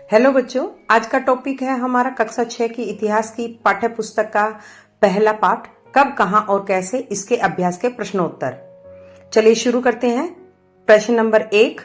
Hello बच्चों, आज का टॉपिक है हमारा कक्षा 6 की इतिहास की पाठ्य पुस्तक का पहला पाठ कब, कहां और कैसे, इसके अभ्यास के प्रश्नोत्तर। चलिए शुरू करते हैं। प्रश्न नंबर 1,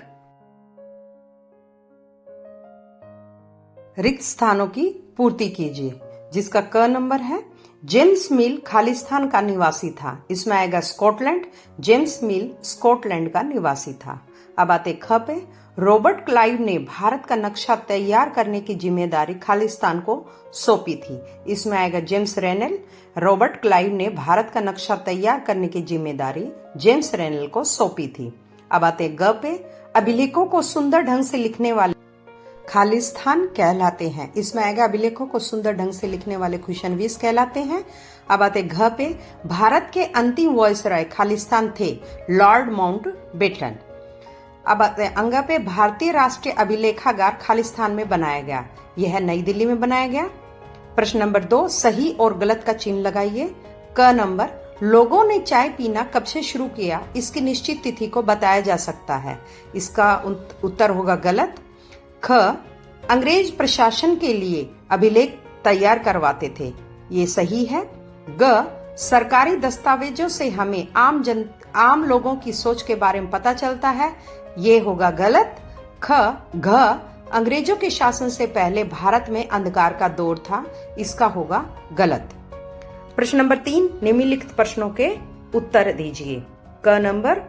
रिक्त स्थानों की पूर्ति कीजिए, जिसका क नंबर है। जेम्स मिल खालिस्तान का निवासी था। इसमें आएगा स्कॉटलैंड। जेम्स मिल स्कॉटलैंड का निवासी था। अब आते ख पे। रॉबर्ट क्लाइव ने भारत का नक्शा तैयार करने की जिम्मेदारी खालिस्तान को सौंपी थी। इसमें आएगा जेम्स रेनेल। रॉबर्ट क्लाइव ने भारत का नक्शा तैयार करने की जिम्मेदारी जेम्स रेनेल को सौंपी थी। अब आते ग पे। अभिलेखों को सुंदर ढंग से लिखने वाले खालिस्तान कहलाते हैं। इसमें आएगा अभिलेखों को सुंदर ढंग से लिखने वाले खुशनवीस कहलाते हैं। अब आते घ पे। भारत के अंतिम वायसराय खालिस्तान थे लॉर्ड माउंटबेटन। अब आते अंग पे। भारतीय राष्ट्रीय अभिलेखागार खालिस्तान में बनाया गया। यह नई दिल्ली में बनाया गया। प्रश्न नंबर 2, सही और गलत का चिन्ह लगाइए। क नंबर, लोगों ने चाय पीना कब से शुरू किया, इसकी निश्चित तिथि को बताया जा सकता है। इसका उत्तर होगा गलत। ख, अंग्रेज प्रशासन के लिए अभिलेख तैयार करवाते थे। ये सही है। ग, सरकारी दस्तावेजों से हमें आम लोगों की सोच के बारे में पता चलता है। ये होगा गलत। घ, अंग्रेजों के शासन से पहले भारत में अंधकार का दौर था। इसका होगा गलत। प्रश्न नंबर 3, निम्नलिखित प्रश्नों के उत्तर दीजिए। क नंबर,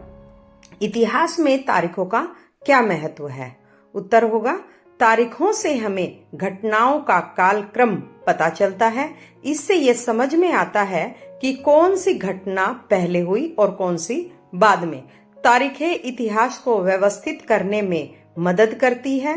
इतिहास में तारीखों का क्या महत्व है। उत्तर होगा, तारीखों से हमें घटनाओं का कालक्रम पता चलता है। इससे यह समझ में आता है कि कौन सी घटना पहले हुई और कौन सी बाद में। तारीखें इतिहास को व्यवस्थित करने में मदद करती है।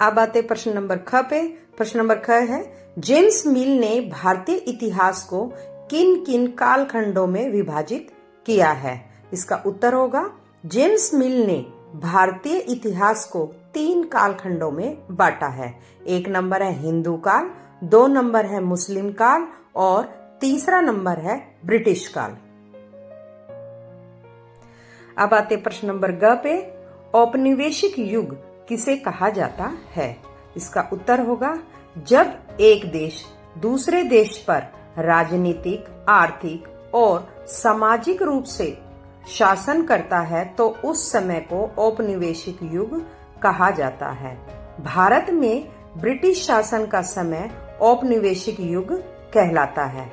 अब आते प्रश्न नंबर ख पे। प्रश्न नंबर ख है, जेम्स मिल ने भारतीय इतिहास को किन किन कालखंडों में विभाजित किया है। इसका उत्तर होगा, जेम्स मिल ने भारतीय इतिहास को 3 कालखंडों में बांटा है। 1 नंबर है हिंदू काल, 2 नंबर है मुस्लिम काल और तीसरा नंबर है ब्रिटिश काल। अब आते प्रश्न नंबर ग पे। औपनिवेशिक युग किसे कहा जाता है। इसका उत्तर होगा, जब एक देश दूसरे देश पर राजनीतिक, आर्थिक और सामाजिक रूप से शासन करता है तो उस समय को औपनिवेशिक युग कहा जाता है। भारत में ब्रिटिश शासन का समय औपनिवेशिक युग कहलाता है।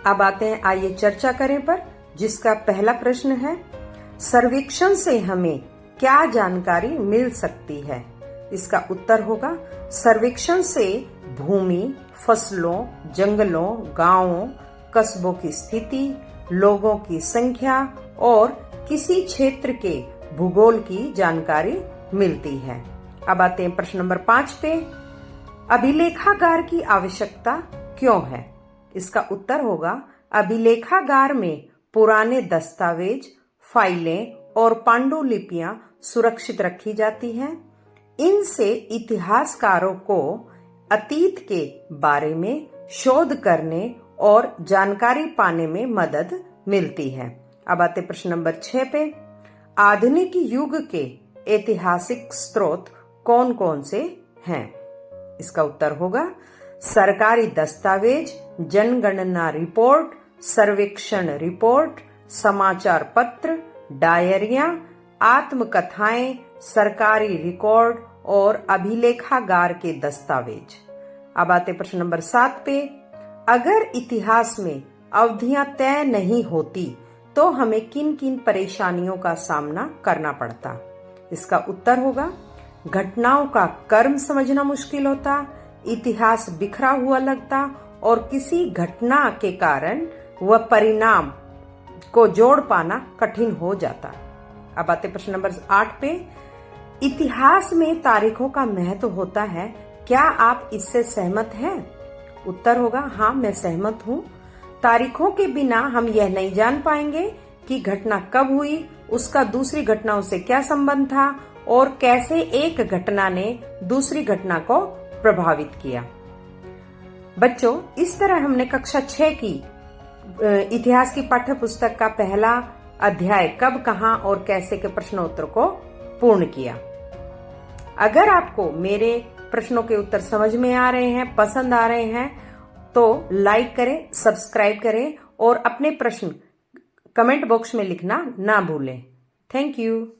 अब आते हैं, आइए चर्चा करें पर, जिसका पहला प्रश्न है, सर्वेक्षण से हमें क्या जानकारी मिल सकती है। इसका उत्तर होगा, सर्वेक्षण से भूमि, फसलों, जंगलों, गांवों, कस्बों की स्थिति, लोगों की संख्या और किसी क्षेत्र के भूगोल की जानकारी मिलती है। अब आते हैं प्रश्न नंबर 5 पे। अभिलेखागार की आवश्यकता क्यों है। इसका उत्तर होगा, अभिलेखागार में पुराने दस्तावेज, फाइलें और पांडुलिपियां सुरक्षित रखी जाती हैं। इनसे इतिहासकारों को अतीत के बारे में शोध करने और जानकारी पाने में मदद मिलती है। अब आते प्रश्न नंबर 6 पे। आधुनिक युग के ऐतिहासिक स्रोत कौन कौन से हैं। इसका उत्तर होगा, सरकारी दस्तावेज, जनगणना रिपोर्ट, सर्वेक्षण रिपोर्ट, समाचार पत्र, डायरियां, आत्मकथाएं, सरकारी रिकॉर्ड और अभिलेखागार के दस्तावेज। अब आते प्रश्न नंबर 7 पे। अगर इतिहास में अवधियां तय नहीं होती तो हमें किन किन परेशानियों का सामना करना पड़ता। इसका उत्तर होगा, घटनाओं का क्रम समझना मुश्किल होता, इतिहास बिखरा हुआ लगता और किसी घटना के कारण वह परिणाम को जोड़ पाना कठिन हो जाता। अब आते प्रश्न नंबर 8 पे। इतिहास में तारीखों का महत्व होता है, क्या आप इससे सहमत हैं। उत्तर होगा, हाँ मैं सहमत हूँ। तारीखों के बिना हम यह नहीं जान पाएंगे कि घटना कब हुई, उसका दूसरी घटनाओं से क्या संबंध था और कैसे एक घटना ने दूसरी घटना को प्रभावित किया। बच्चों, इस तरह हमने कक्षा 6 की इतिहास की पाठ्य पुस्तक का पहला अध्याय कब, कहां और कैसे के प्रश्नोत्तर को पूर्ण किया। अगर आपको मेरे प्रश्नों के उत्तर समझ में आ रहे हैं, पसंद आ रहे हैं, तो लाइक करें, सब्सक्राइब करें और अपने प्रश्न कमेंट बॉक्स में लिखना ना भूलें। Thank you.